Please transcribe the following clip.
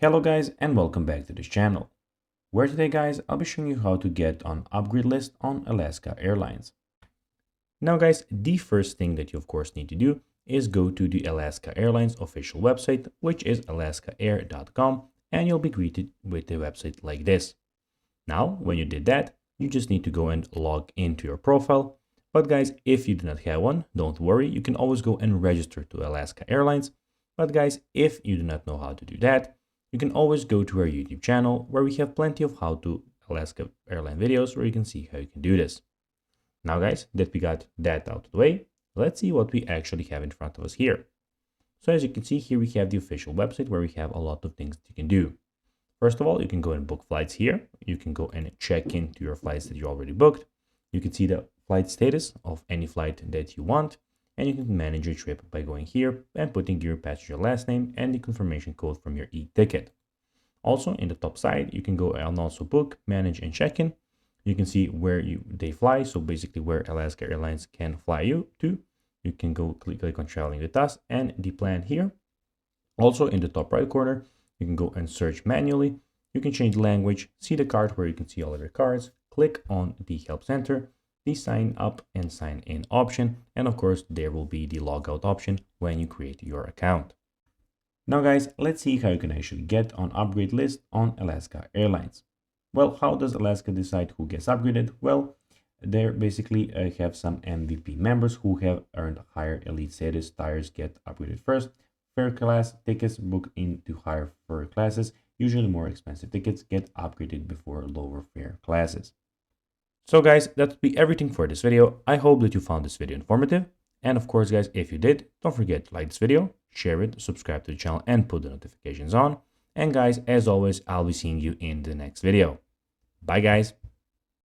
Hello guys and welcome back to this channel, where today guys I'll be showing you how to get on upgrade list on Alaska Airlines. Now guys, the first thing that you of course need to do is go to the Alaska Airlines official website, which is alaskaair.com, and you'll be greeted with the website like this. Now when you did that, you just need to go and log into your profile. But guys, if you do not have one, don't worry, you can always go and register to Alaska Airlines. But guys, if you do not know how to do that, you can always go to our YouTube channel, where we have plenty of how to Alaska airline videos where you can see how you can do this. Now guys, that we got that out of the way, let's see what we actually have in front of us here. So as you can see here, we have the official website where we have a lot of things that you can do. First of all, you can go and book flights here. You can go and check into your flights that you already booked. You can see the flight status of any flight that you want. And you can manage your trip by going here and putting your passenger last name and the confirmation code from your e-ticket. Also, in the top side, you can go and also book, manage, and check-in. You can see where they fly, so basically where Alaska Airlines can fly you to. You can go click on traveling with us and the plan here. Also, in the top right corner, you can go and search manually. You can change language, see the card where you can see all of your cards, click on the help center, the sign up and sign in option, and of course there will be the logout option when you create your account. Now guys, let's see how you can actually get on upgrade list on Alaska Airlines. Well, how does Alaska decide who gets upgraded? Well, they basically have some MVP members who have earned higher elite status. Tires get upgraded first. Fare class tickets booked into higher fare classes, usually more expensive tickets, get upgraded before lower fare classes. So guys, that would be everything for this video. I hope that you found this video informative. And of course guys, if you did, don't forget to like this video, share it, subscribe to the channel, and put the notifications on. And guys, as always, I'll be seeing you in the next video. Bye guys.